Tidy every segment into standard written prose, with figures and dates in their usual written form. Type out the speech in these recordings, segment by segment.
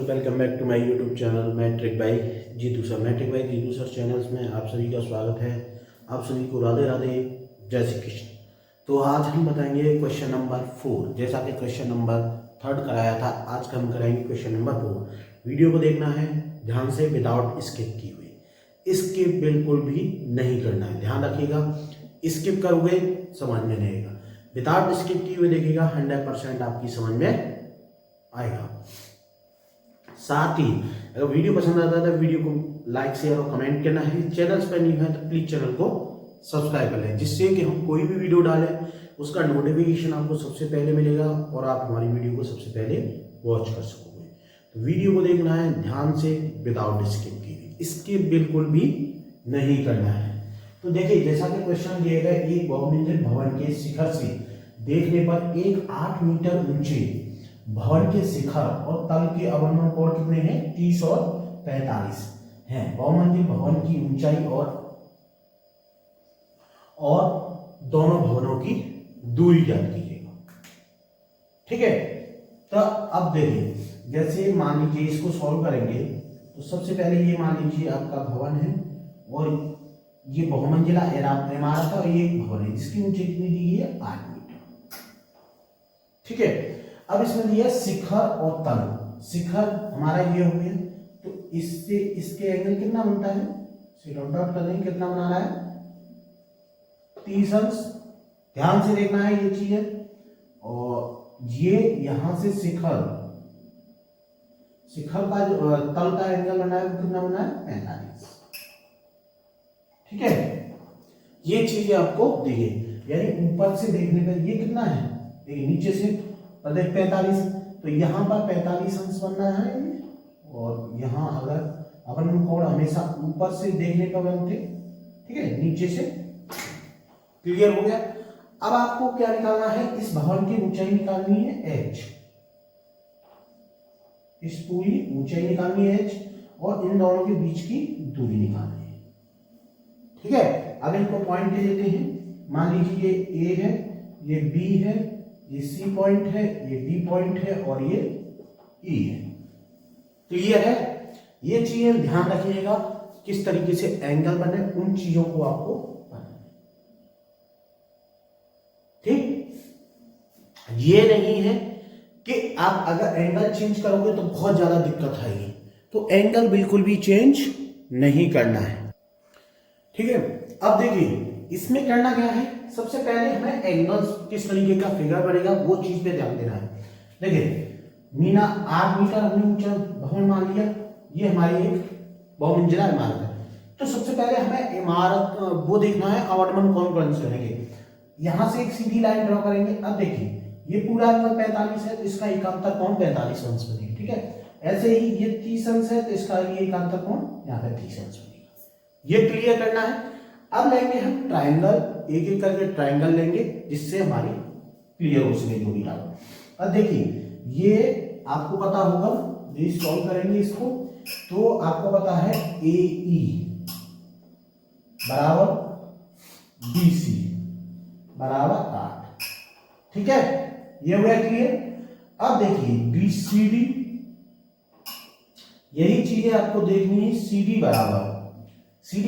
Welcome back to my YouTube channel matric by Jitu sir. Matric by Jitu sir channels में आप सभी का स्वागत है। आप सभी को राधे राधे, जय श्री कृष्ण। तो आज हम बताएंगे क्वेश्चन नंबर 4। जैसा कि क्वेश्चन नंबर 3 कराया था, आज का हम कराएंगे क्वेश्चन नंबर 4। वीडियो को देखना है ध्यान से, विदाउट स्किप की हुई। स्किप बिल्कुल भी नहीं करना है, ध्यान रखिएगा। स्किप करोगे समझ में नहीं आएगा, विदाउट स्किप की हुई देखिएगा 100% आपकी समझ में आएगा। साथ ही अगर वीडियो पसंद आता है तो वीडियो को लाइक शेयर और कमेंट करना है। चैनल्स पर नहीं है तो प्लीज चैनल को सब्सक्राइब कर लें, जिससे कि हम कोई भी वीडियो डालें उसका नोटिफिकेशन आपको सबसे पहले मिलेगा और आप हमारी वीडियो को सबसे पहले वॉच कर सकोगे। तो वीडियो को देखना है ध्यान से, विदाउट स्किप की। स्किप बिल्कुल भी नहीं करना है। तो देखिए, जैसा कि क्वेश्चन दिया गया, एक बहुमंजिल भवन के शिखर से देखने पर एक 8 मीटर ऊंचे भवन के शिखर और तल के अवनमन कोण कितने हैं? 30 और 45 हैं। बहुमंजिल भवन की ऊंचाई और दोनों भवनों की दूरी ज्ञात कीजिएगा। ठीक है, तो अब देखिए, जैसे मान लीजिए इसको सॉल्व करेंगे तो सबसे पहले ये मान लीजिए आपका भवन है और ये बहुमंजिला इमारत है और ये एक भवन है जिसकी ऊंचाई कितनी दी गई है? 8 मीटर। ठीक है, अब इसमें दिया शिखर और तल। शिखर हमारा ये हो गया, तो इससे इसके एंगल कितना बनता है? डॉट डॉट कर देंगे, कितना बनाना है? 30 अंश। ध्यान से देखना है ये चीज है। और ये यहां से शिखर का जो तल का एंगल बना है वो कितना बना है? 45। ठीक है, ये चीजें आपको देखिए, यानी ऊपर से देखने पर ये कितना है, देखिए नीचे से 45, तो यहाँ पर 45 अंश बनना है और यहाँ अगर अपन कोण हमेशा ऊपर से देखने पर बनते, ठीक है, नीचे से। क्लियर हो गया। अब आपको क्या निकालना है? इस भवन की ऊंचाई निकालनी है h, इस पूरी ऊंचाई निकालनी है h और इन दोनों के बीच की दूरी निकालनी है। ठीक है, अब इनको पॉइंट दे देते हैं। मान लीजिए ये a है, ये b है, ये C पॉइंट है, ये D पॉइंट है और ये E है। क्लियर है? ये चीजें ध्यान रखिएगा, किस तरीके से एंगल बने, उन चीजों को आपको बनाना। ठीक, ये नहीं है कि आप अगर एंगल चेंज करोगे तो बहुत ज्यादा दिक्कत आएगी, तो एंगल बिल्कुल भी चेंज नहीं करना है। ठीक है, अब देखिए इसमें करना क्या है, सबसे पहले हमें एंगल्स किस तरीके का फिगर बनेगा वो चीज पे ध्यान देना है। देखिए मीना 8 मीटर हमने ऊंचा भवन मान लिया, ये हमारी एक बहुमंजिला इमारत है। तो सबसे पहले हमें इमारत वो देखना है, अवनमन कोण प्लस करेंगे, यहां से एक सीधी लाइन ड्रॉ करेंगे। अब देखिए ये पूरा एंगल 45 है तो इसका एकांतर कोण 45 अंश बनेगा। ठीक है, ऐसे ही ये 30 अंश है तो इसका ये एकांतर कोण यहाँ पे 30 अंश बनेगा। ये क्लियर करना है। अब लेंगे हम ट्रायंगल, एक एक करके ट्रायंगल लेंगे जिससे हमारी क्लियर हो सके जो भी डालो। अब देखिए ये आपको पता होगा, ये सॉल्व करेंगे इसको तो आपको पता है AE बराबर BC बराबर 8। ठीक है, ये हो गया क्लियर। अब देखिए BCD, यही चीजें आपको देखनी है। CD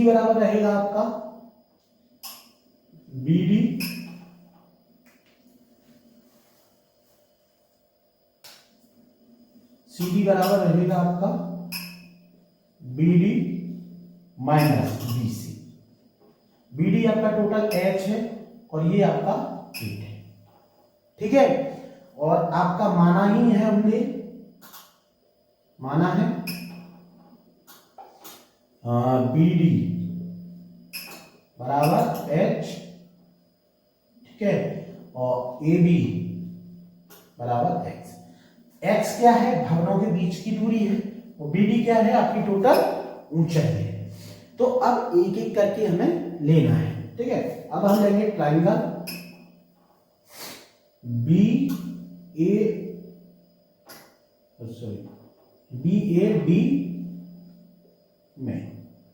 बराबर रहेगा आपका BD CD बराबर रहेगा आपका BD माइनस BC। BD आपका टोटल H है और ये आपका 8 है। ठीक है, और आपका माना ही है, हमने माना है BD बराबर H, ठीक है, और AB बराबर X। X क्या है? भवनों के बीच की दूरी है और BD क्या है? आपकी टोटल ऊंचाई है। तो अब एक एक करके हमें लेना है। ठीक है, अब हम लेंगे ट्रायंगल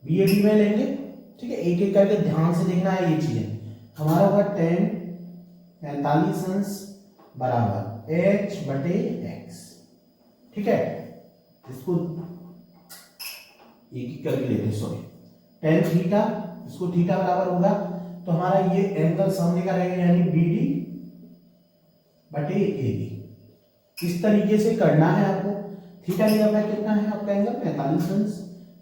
BAD में लेंगे। ठीक है, एक एक करके ध्यान से देखना है। ये चीजें हमारा होगा 10 45 अंश बराबर H बटे X। ठीक है, इसको एक ही करके लेते हैं, सॉरी, टेन थीटा, इसको थीटा बराबर होगा तो हमारा ये एंगल सामने का रहेगा यानी BD बटे AB। इस तरीके से करना है आपको। थीटा लिया हुआ कितना है आपका एंगल 45 अंश,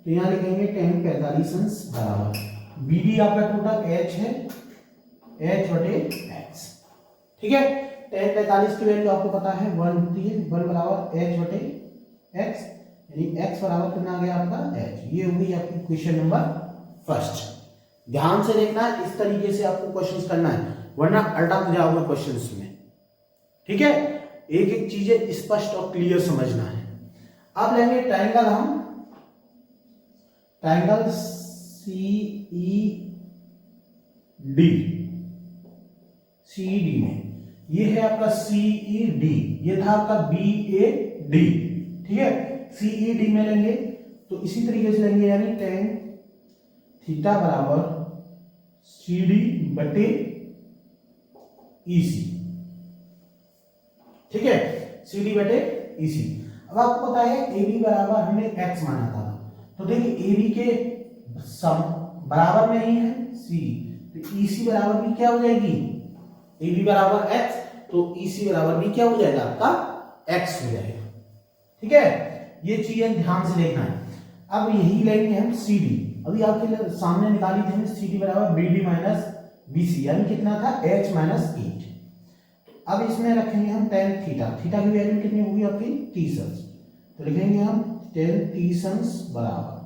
तो यहाँ लिखेंगे tan 45 अंश बराबर BD आपका टोटल H है, H बटे X। ठीक है, tan 45 की वैल्यू आपको पता है 1 होती है, 1 बराबर H बटे X, यानी X बराबर कितना आ गया आपका H। ये होगी आपकी क्वेश्चन नंबर फर्स्ट। ध्यान से देखना, इस तरीके से आपको क्वेश्चंस करना है, वरना अटक जाओगे क्वेश्चंस में। ठीक है, एक एक चीजें स्पष्ट और क्लियर समझना है। अब लेंगे ट्रायंगल, हम ट्रायंगल CED में ये है आपका CED, ये था आपका BAD। ठीक है, CED में लेंगे तो इसी तरीके से लेंगे, यानी tan थीटा बराबर CD बटे EC। ठीक है, CD बटे EC। अब आपको पता है AB बराबर हमने X माना था, तो देखिए AB के सम बराबर में ही है C, तो EC बराबर भी क्या हो जाएगी, AB बराबर X, तो EC बराबर भी क्या हो जाएगा आपका X हो जाएगा। ठीक है, ये चीजें ध्यान से देखना है। अब यही लेंगे हम CD, अभी आपके सामने निकाली थी हमने CD बराबर BD माइनस BC, यानी कितना था H माइनस 8। अब इसमें रखेंगे हम tan थीटा, थीटा की वैल्यू कितनी होगी आपकी 30 अंश, तो लिखेंगे हम tan 30 अंश बराबर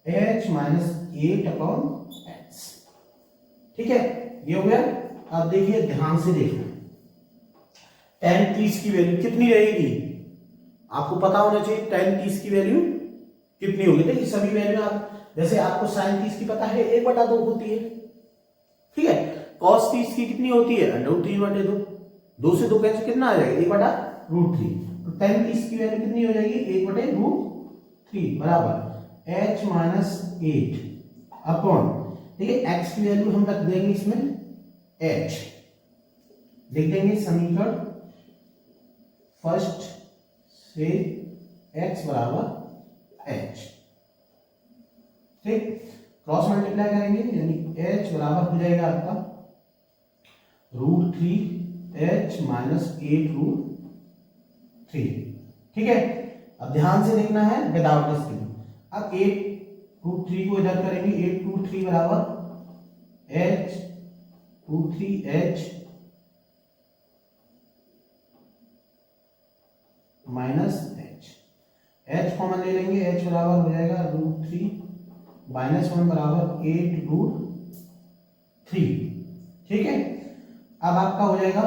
H माइनस 8 अपॉन X। ठीक है, ये हो गया। अब देखिए ध्यान से देखना, tan 30 की वैल्यू कितनी रहेगी, आपको पता होना चाहिए tan 30 की वैल्यू कितनी होगी। देखिए सभी वैल्यू आप, जैसे आपको sin 30 की पता है 1/2 होती है। ठीक है, cos 30 की कितनी होती है √3/2, 2 से 2 कैंसिल, कितना आ जाएगा 1/√3, तो tan 30 की वैल्यू कितनी हो जाएगी 1/√3 बराबर H माइनस 8 अपॉन, ठीक है, x की वैल्यू हम रख देंगे इसमें H, लिख देंगे समीकरण फर्स्ट से x बराबर H। ठीक, क्रॉस मल्टीप्लाई करेंगे यानी H बराबर हो जाएगा आपका √3H माइनस 8√3। ठीक है, अब ध्यान से देखना है विदाउट स्क्रीन। अब 8√3 को इधर करेंगे, 8√3 बराबर H माइनस H कॉमन ले लेंगे, H बराबर हो जाएगा √3 माइनस 1 बराबर 8√3। ठीक है, अब आपका हो जाएगा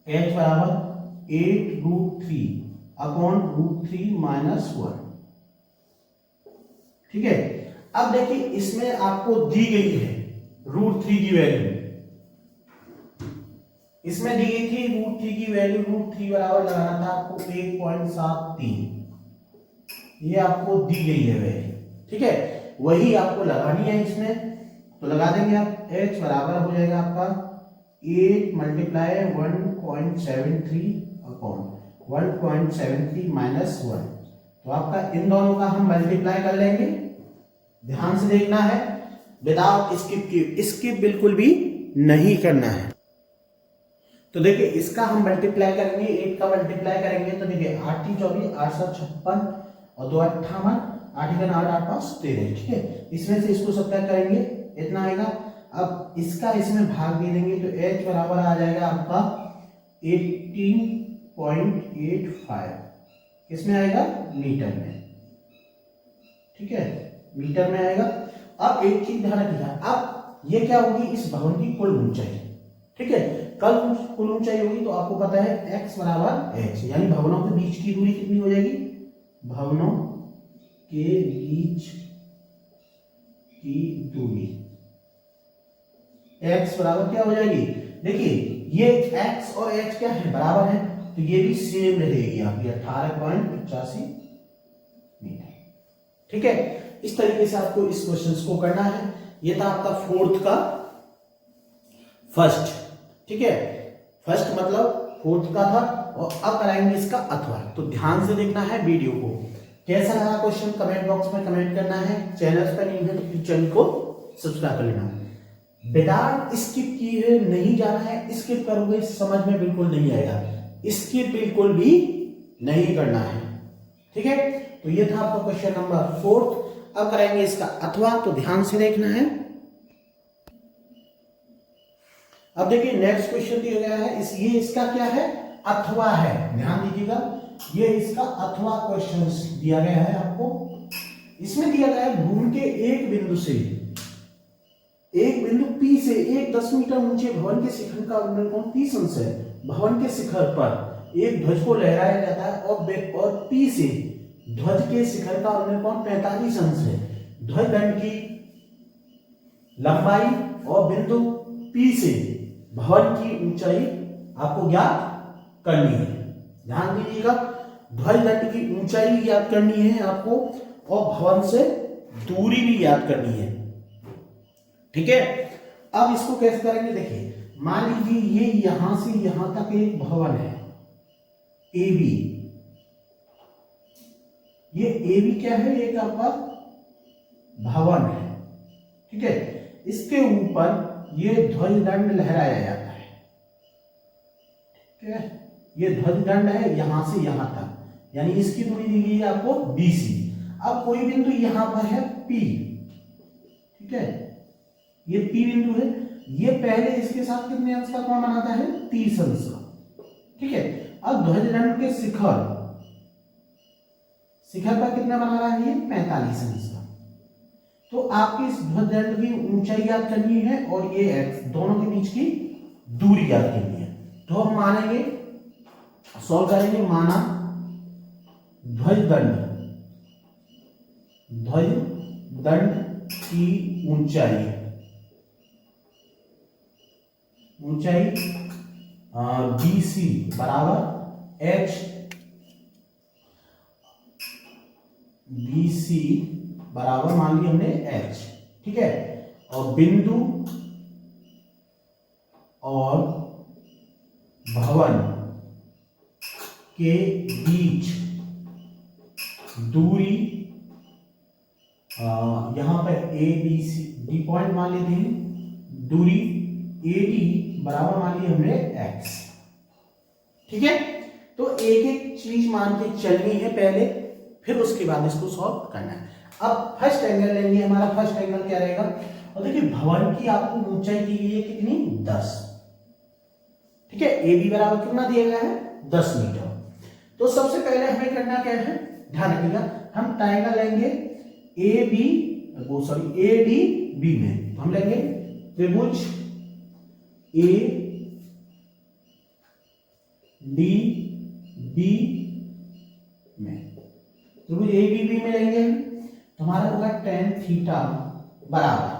H बराबर 8√3 अपॉन √3 माइनस 1। ठीक है, अब देखिए इसमें आपको दी गई है √3 की वैल्यू, इसमें दी गई थी √3 की वैल्यू, √3 बराबर लगाना था आपको 1.73, ये आपको दी गई है वैल्यू। ठीक है, वही आपको लगानी है इसमें, तो लगा देंगे आप। H बराबर हो जाएगा आपका 8 मल्टीप्लाई 1.73 अपॉन 1.73 माइनस 1, तो आपका इन दोनों का हम मल्टीप्लाई कर लेंगे। ध्यान से देखना है, विदाउट स्किप की, स्किप बिल्कुल भी नहीं करना है। तो देखिए इसका हम मल्टीप्लाई करेंगे, 8 का मल्टीप्लाई करेंगे तो देखिए 8 × 24 856 और 2 58, 8 × 8 8 5 13। ठीक है, इसमें से इसको सब्ट्रैक्ट करेंगे, इतना आएगा। अब इसका इसमें भाग दे देंगे तो H बराबर आ जाएगा आपका 18.85, किसमें आएगा मीटर में। ठीक है, मीटर में आएगा। अब एक चीज ध्यान रखिएगा, अब ये क्या होगी, इस भवन की कुल ऊंचाई। ठीक है, कल कुल ऊंचाई होगी तो आपको पता है x बराबर h, यानी भवनों के बीच की दूरी कितनी हो जाएगी, भवनों के बीच की दूरी x बराबर क्या हो जाएगी, देखिए ये x और h क्या है, बराबर है, तो ये भी सेम रहेगी आपकी 18.85 मीटर। ठीक है, इस तरीके से आपको इस क्वेश्चन को करना है। ये था आपका फोर्थ का फर्स्ट। ठीक है, फर्स्ट मतलब फोर्थ का था और अब कराएंगे इसका अथवा। तो ध्यान से देखना है वीडियो को। कैसा लगा क्वेश्चन कमेंट बॉक्स में कमेंट करना है। चैनल पर नहीं है तो चैनल को सब्सक्राइब कर लेना। विदाउट स्किप किए नहीं जाना है, स्किप करोगे समझ में बिल्कुल नहीं आएगा, स्किप बिल्कुल भी नहीं करना है, ठीक है। तो ये था आपका क्वेश्चन नंबर 4। अब कराएंगे इसका अथवा, तो ध्यान से देखना है। अब देखिए नेक्स्ट क्वेश्चन दिया गया है, ये इसका क्या है, अथवा है। ध्यान दीजिएगा, ये इसका अथवा क्वेश्चन दिया गया है आपको। इसमें दिया गया है भूमि के एक बिंदु से, एक बिंदु P से एक 10 मीटर ऊंचे भवन के शिखर का उन्नयन कोण 30 अंश है। भवन के शिखर पर एक ध्वज को लहराया जाता है और P से ध्वज के शिखर का उन्नयन कोण 45 अंश है। ध्वज दंड की लंबाई और बिंदु P से भवन की ऊंचाई आपको ज्ञात करनी है। ध्यान दीजिएगा, ध्वज दंड की ऊंचाई ज्ञात करनी है आपको और भवन से दूरी भी ज्ञात करनी है, ठीक है। अब इसको कैसे करेंगे, देखिए मान लीजिए ये यहां से यहां तक एक भवन है AB। ये AB क्या है, एक आपका भवन है, ठीक है। इसके ऊपर ये ध्वज दंड लहराया जाता है, ठीक है। ये ध्वज दंड है यहां से यहां तक, यानी इसकी दूरी दी गई है आपको BC। अब कोई बिंदु यहां पर है P, ठीक है, ये P बिंदु है। ये पहले इसके साथ कितने अंश का कोण बनाता है, 30 अंश का, ठीक है। अब ध्वज दंड के शिखर पर कितना बना रहा है, ये 45 अंश का। तो आपकी इस ध्वज दंड की ऊंचाई याद करनी है और ये x दोनों के बीच की दूरी याद करनी है। तो हम मानेंगे, सॉल्व करेंगे। माना ध्वज दंड की ऊंचाई BC बराबर h, BC बराबर मान लिया हमने h, ठीक है। और बिंदु और भवन के बीच दूरी यहां पर ABCD पॉइंट मान लेते हैं, दूरी AD बराबर मान लिया हमने x, ठीक है। तो एक एक चीज मान के चलनी है पहले, फिर उसके बाद इसको सॉल्व करना है। अब फर्स्ट एंगल लेंगे, हमारा फर्स्ट एंगल क्या रहेगा, और देखिए भवन की आपको ऊंचाई दी गई है कितनी, 10, ठीक है। AB बराबर कितना दिया गया है, 10 मीटर। तो सबसे पहले हमें करना क्या है, ध्यान रखिएगा, हम ट्रायंगल लेंगे ADB में। हम लेंगे त्रिभुज ADB में, त्रिभुज ADB में लेंगे तो हमारा होगा tan थीटा बराबर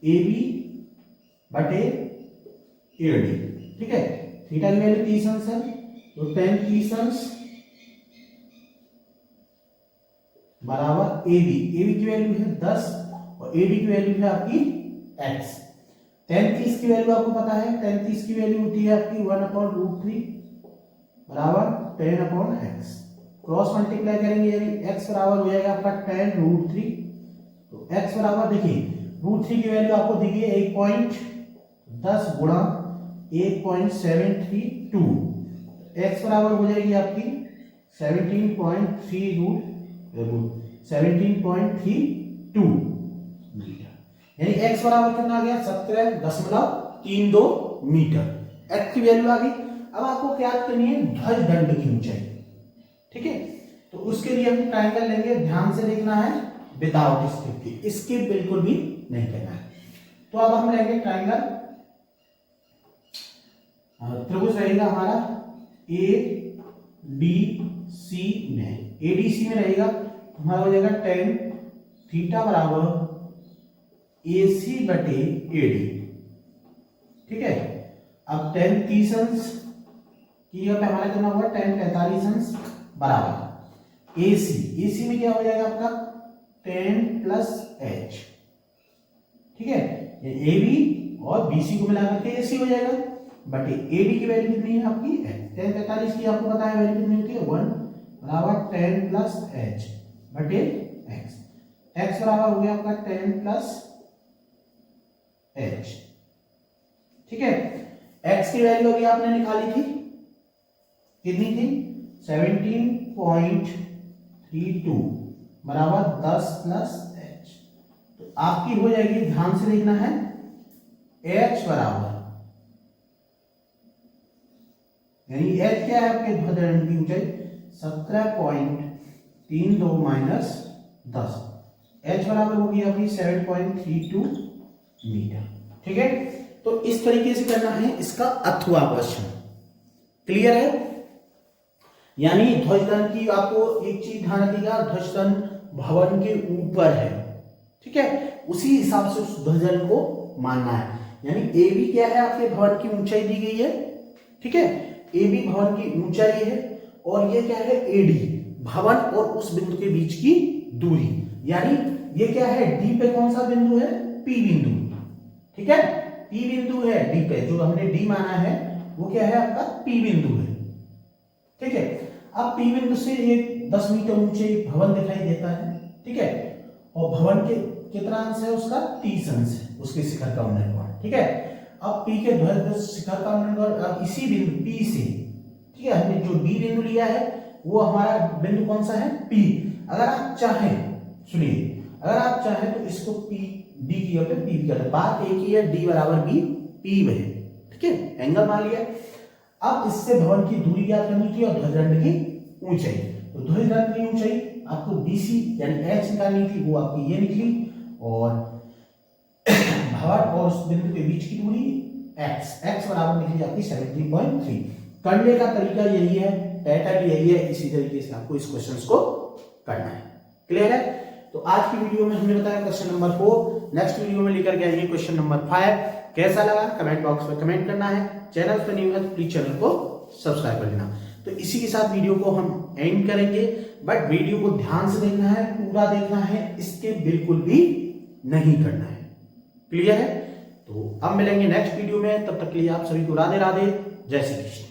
AB बटे AD, ठीक है। थीटा की वैल्यू 30 अंश है, तो tan 30 अंश बराबर AB की वैल्यू है 10 और AD की वैल्यू है आपकी x। tan 30 की वैल्यू आपको पता है, tan 30 की वैल्यू होती है आपकी 1/√3 बराबर tan/x। क्रॉस मल्टीप्लाई करेंगे यानी x बराबर हो जाएगा आपका tan√3। तो x बराबर देखिए √3 की वैल्यू आपको दी गई है 1.10 गुणा 1.732, x बराबर हो जाएगी आपकी 17.32 मीटर, यानी x बराबर कितना आ गया, 17.32 मीटर। x की वैल्यू आ गई। अब आपको क्या करनी है, ध्वज दंड की ऊंचाई, ठीक है। तो उसके लिए हम ट्रायंगल लेंगे, ध्यान से देखना है, विदाउट स्किप, स्किप बिल्कुल भी नहीं करना है। तो अब हम लेंगे ट्रायंगल, त्रिभुज रहेगा हमारा ADC में रहेगा, हमारा हो जाएगा tan थीटा बराबर AC बटे AD, ठीक है। अब tan 30 अंश की हमारा कितना होगा, tan 45 अंश बराबर AC में क्या हो जाएगा आपका tan प्लस H, ठीक है। AB और BC को मिलाकर के AC हो जाएगा बटे AD की वैल्यू कितनी है आपकी H। tan 45 की आपको पता है वैल्यू कितनी होती है 1 बराबर tan प्लस h बटे x। x बराबर हो गया आपका tan प्लस h। ठीक है, x की वैल्यू अभी आपने निकाली थी, कितनी थी 17.32 बराबर 10 प्लस h। तो आपकी हो जाएगी, ध्यान से देखना है, h बराबर यानी h क्या है आपके ध्वजदंड की ऊंचाई 17.32 माइनस 10, h बराबर होगी आपकी 7.32 मीटर। ठीक है, तो इस तरीके से करना है इसका अथवा क्वेश्चन। क्लियर है? यानी ध्वजदंड की आपको एक चीज ध्यान रखिएगा, ध्वजदंड भवन के ऊपर है। ठीक है, उसी हिसाब से उस ध्वजदंड को मानना है। यानी ए बी क्या है आपके भवन की ऊंचाई दी गई है। ठीक है, ए बी भवन की ऊंचाई है और ये क्या है एडी भवन और उस बिंदु के बीच की दूरी। यानी ये क्या है डी पे कौन सा बिंदु है पी बिंदु। ठीक है, पी बिंदु है डी पे, जो हमने डी माना है वो क्या है आपका पी बिंदु है। ठीक है, अब पी बिंदु से ये 10 मीटर ऊंचे भवन दिखाई देता है। ठीक है, और भवन के कितना अंश है उसका 30 अंश है उसके शिखर का उन्नयन कोण। ठीक है, अब पी के ध्वज शिखर का उन्नयन कोण अब इसी बिंदु पी से, ठीक है, हमने जो डी बिंदु लिया है वो हमारा बिंदु कौन सा है पी। अगर आप चाहें, सुनिए, अगर आप चाहें तो इसको पी डी की जगह पे पी कर दे, बात एक ही है, डी बराबर बी पी है। ठीक है, एंगल मान लिया। अब इससे भवन की दूरी ज्ञात करनी थी और ध्वजदंड की ऊंचाई। तो ध्वजदंड की ऊंचाई आपको बीसी यानी एच निकालनी थी, वो आपकी ये निकली, और भवन और उस बिंदु के बीच की दूरी एक्स, एक्स बराबर निकली आपकी 73.3। करने का तरीका यही है, पैटर्न यही है, इसी तरीके से आपको इस क्वेश्चन को करना है। क्लियर है? तो आज की वीडियो में हमने बताया क्वेश्चन नंबर 4। नेक्स्ट वीडियो में लेकर के आएंगे क्वेश्चन नंबर 5। कैसा लगा कमेंट बॉक्स में कमेंट करना है। चैनल पर न्यू है तो प्लीज चैनल को सब्सक्राइब कर लेना। तो इसी के साथ वीडियो को हम एंड करेंगे, बट वीडियो को ध्यान से देखना है, पूरा देखना है, इसके बिल्कुल भी नहीं करना है। क्लियर है? तो अब मिलेंगे नेक्स्ट वीडियो में, तब तक के लिए आप सभी को राधे राधे, जय श्री कृष्ण।